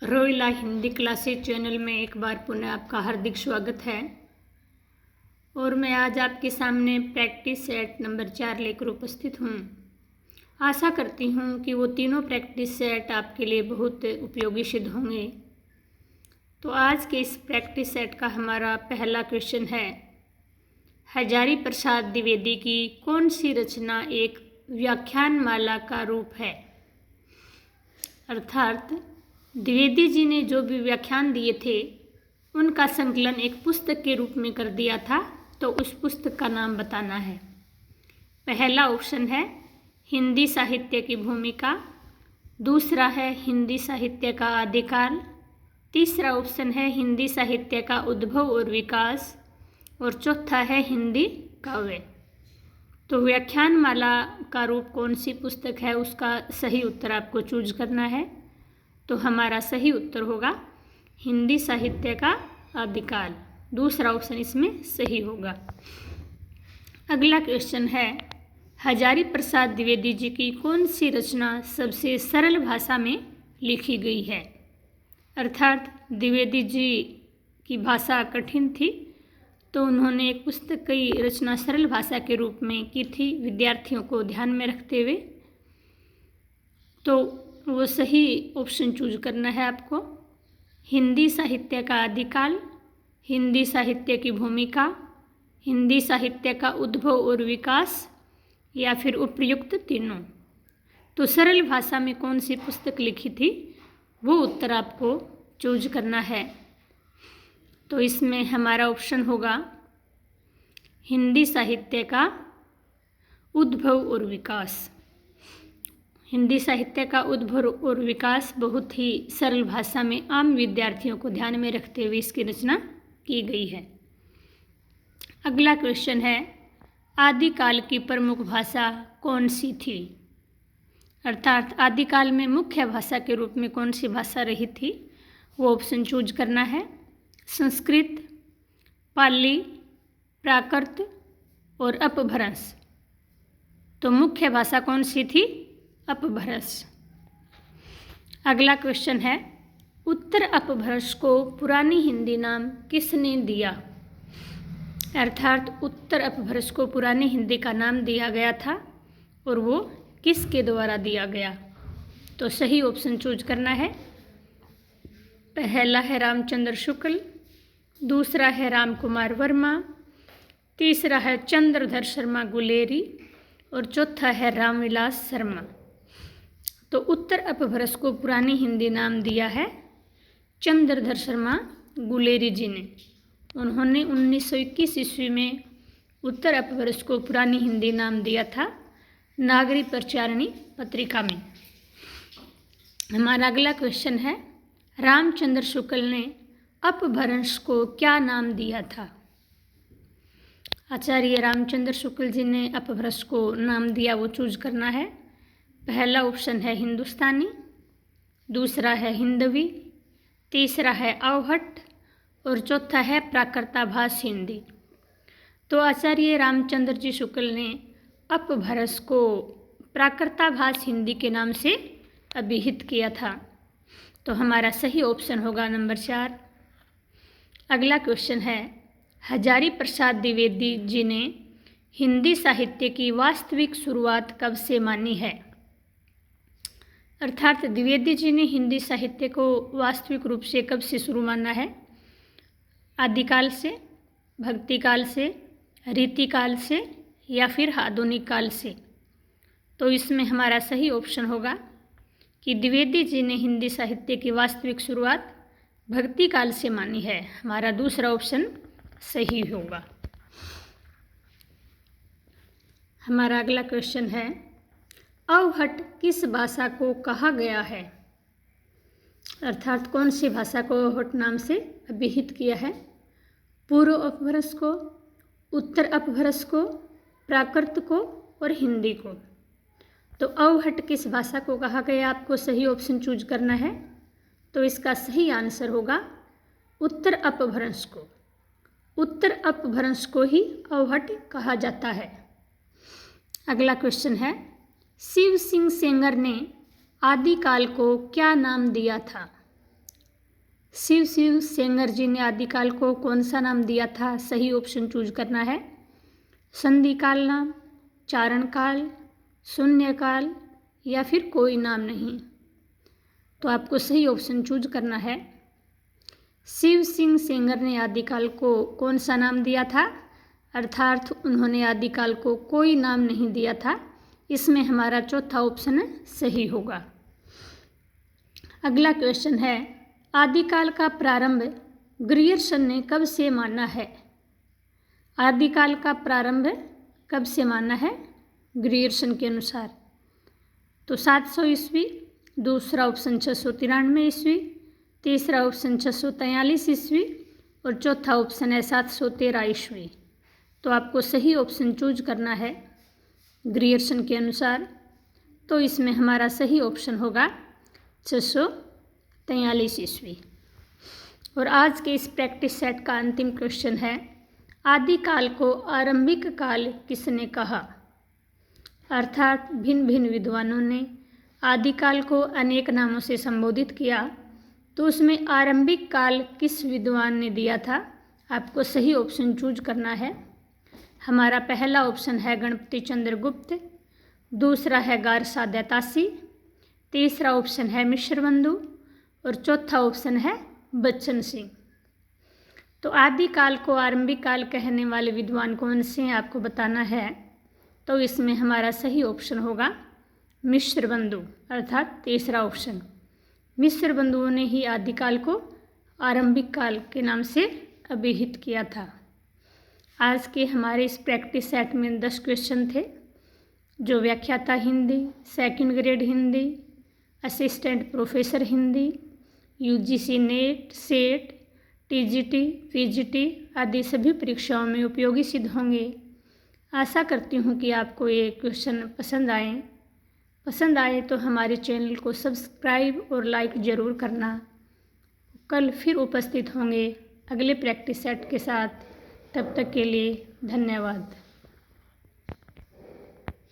रोइला Hindi classes channel में एक बार पुनः आपका हार्दिक स्वागत है। और मैं आज आपके सामने प्रैक्टिस सेट नंबर 4 लेकर उपस्थित हूँ। आशा करती हूँ कि वो तीनों प्रैक्टिस सेट आपके लिए बहुत उपयोगी सिद्ध होंगे। तो आज के इस प्रैक्टिस सेट का हमारा पहला क्वेश्चन है, हजारी प्रसाद द्विवेदी की कौन सी रचना एक व्याख्यान माला का रूप है। अर्थात द्विवेदी जी ने जो भी व्याख्यान दिए थे उनका संकलन एक पुस्तक के रूप में कर दिया था, तो उस पुस्तक का नाम बताना है। पहला ऑप्शन है हिंदी साहित्य की भूमिका, दूसरा है हिंदी साहित्य का आदिकाल, तीसरा ऑप्शन है हिंदी साहित्य का उद्भव और विकास, और चौथा है हिंदी काव्य। तो व्याख्यान माला का रूप कौन सी पुस्तक है, उसका सही उत्तर आपको चूज करना है। तो हमारा सही उत्तर होगा हिंदी साहित्य का आदिकाल। दूसरा ऑप्शन इसमें सही होगा। अगला क्वेश्चन है, हजारी प्रसाद द्विवेदी जी की कौन सी रचना सबसे सरल भाषा में लिखी गई है। अर्थात द्विवेदी जी की भाषा कठिन थी, तो उन्होंने एक पुस्तक की रचना सरल भाषा के रूप में की थी, विद्यार्थियों को ध्यान में रखते हुए। तो वो सही ऑप्शन चूज करना है आपको। हिंदी साहित्य का आदिकाल, हिंदी साहित्य की भूमिका, हिंदी साहित्य का उद्भव और विकास, या फिर उपयुक्त तीनों। तो सरल भाषा में कौन सी पुस्तक लिखी थी, वो उत्तर आपको चूज करना है। तो इसमें हमारा ऑप्शन होगा हिंदी साहित्य का उद्भव और विकास। हिंदी साहित्य का उद्भव और विकास बहुत ही सरल भाषा में आम विद्यार्थियों को ध्यान में रखते हुए इसकी रचना की गई है। अगला क्वेश्चन है, आदिकाल की प्रमुख भाषा कौन सी थी। अर्थात आदिकाल में मुख्य भाषा के रूप में कौन सी भाषा रही थी, वो ऑप्शन चूज करना है। संस्कृत, पाली, प्राकृत और अपभ्रंश। तो मुख्य भाषा कौन सी थी, अपभ्रंश। अगला क्वेश्चन है, उत्तर अपभ्रंश को पुरानी हिंदी नाम किसने दिया। अर्थात उत्तर अपभ्रंश को पुरानी हिंदी का नाम दिया गया था, और वो किसके द्वारा दिया गया। तो सही ऑप्शन चूज करना है। पहला है रामचंद्र शुक्ल, दूसरा है राम कुमार वर्मा, तीसरा है चंद्रधर शर्मा गुलेरी, और चौथा है रामविलास शर्मा। तो उत्तर अपभ्रंश को पुरानी हिंदी नाम दिया है चंद्रधर शर्मा गुलेरी जी ने। उन्होंने 1921 ईस्वी में उत्तर अपभ्रंश को पुरानी हिंदी नाम दिया था, नागरी प्रचारिणी पत्रिका में। हमारा अगला क्वेश्चन है, रामचंद्र शुक्ल ने अपभ्रंश को क्या नाम दिया था। आचार्य रामचंद्र शुक्ल जी ने अपभ्रंश को नाम दिया, वो चूज करना है। पहला ऑप्शन है हिंदुस्तानी, दूसरा है हिंदवी, तीसरा है अवहट, और चौथा है प्राकृताभास हिंदी। तो आचार्य रामचंद्र जी शुक्ल ने अपभ्रंश को प्राकृताभास हिंदी के नाम से अभिहित किया था। तो हमारा सही ऑप्शन होगा नंबर 4। अगला क्वेश्चन है, हजारी प्रसाद द्विवेदी जी ने हिंदी साहित्य की वास्तविक शुरुआत कब से मानी है। अर्थात द्विवेदी जी ने हिंदी साहित्य को वास्तविक रूप से कब से शुरू माना है। आदिकाल से, भक्तिकाल से, रीतिकाल से, या फिर आधुनिक काल से। तो इसमें हमारा सही ऑप्शन होगा कि द्विवेदी जी ने हिंदी साहित्य की वास्तविक शुरुआत भक्तिकाल से मानी है। हमारा दूसरा ऑप्शन सही होगा। हमारा अगला क्वेश्चन है, अवहट किस भाषा को कहा गया है। अर्थात कौन सी भाषा को अवहट नाम से अभिहित किया है। पूर्व अपभ्रंश को, उत्तर अपभ्रंश को, प्राकृत को और हिंदी को। तो अवहट किस भाषा को कहा गया, आपको सही ऑप्शन चूज करना है। तो इसका सही आंसर होगा उत्तर अपभ्रंश को। उत्तर अपभ्रंश को ही अवहट कहा जाता है। अगला क्वेश्चन है, शिव सिंह सेंगर ने आदिकाल को क्या नाम दिया था। शिव सेंगर जी ने आदिकाल को कौन सा नाम दिया था? सही ऑप्शन चूज करना है। संधि काल नाम, चारण काल, शून्य काल या फिर कोई नाम नहीं। तो आपको सही ऑप्शन चूज करना है। शिव सेंगर ने आदिकाल को कौन सा नाम दिया था? अर्थात उन्होंने आदिकाल को कोई नाम नहीं दिया था। इसमें हमारा चौथा ऑप्शन सही होगा। अगला क्वेश्चन है, आदिकाल का प्रारंभ ग्रियर्सन ने कब से माना है? आदिकाल का प्रारंभ कब से माना है ग्रियर्सन के अनुसार? तो 700 ईस्वी, दूसरा ऑप्शन 693 ईस्वी, तीसरा ऑप्शन 643 ईस्वी और चौथा ऑप्शन है 713 ईस्वी। तो आपको सही ऑप्शन चूज करना है ग्रियर्सन के अनुसार। तो इसमें हमारा सही ऑप्शन होगा 643 ईस्वी। और आज के इस प्रैक्टिस सेट का अंतिम क्वेश्चन है, आदिकाल को आरंभिक काल किसने कहा? अर्थात भिन्न भिन्न विद्वानों ने आदिकाल को अनेक नामों से संबोधित किया, तो उसमें आरंभिक काल किस विद्वान ने दिया था? आपको सही ऑप्शन चूज करना है। हमारा पहला ऑप्शन है गणपति चंद्र गुप्त, दूसरा है गारसा दैतासी, तीसरा ऑप्शन है मिश्रबंधु और चौथा ऑप्शन है बच्चन सिंह। तो आदिकाल को आरंभिक काल कहने वाले विद्वान कौन से हैं आपको बताना है। तो इसमें हमारा सही ऑप्शन होगा मिश्रबंधु, अर्थात तीसरा ऑप्शन। मिश्रबंधुओं ने ही आदिकाल को आरंभिक काल के नाम से अभिहित किया था। आज के हमारे इस प्रैक्टिस सेट में 10 क्वेश्चन थे, जो व्याख्याता Hindi, second grade Hindi, assistant professor Hindi, UGC net, set, TGT, PGT आदि सभी परीक्षाओं में उपयोगी सिद्ध होंगे। आशा करती हूँ कि आपको ये क्वेश्चन पसंद आए तो हमारे चैनल को सब्सक्राइब और लाइक ज़रूर करना। कल फिर उपस्थित होंगे अगले प्रैक्टिस सेट के साथ। तब तक के लिए धन्यवाद।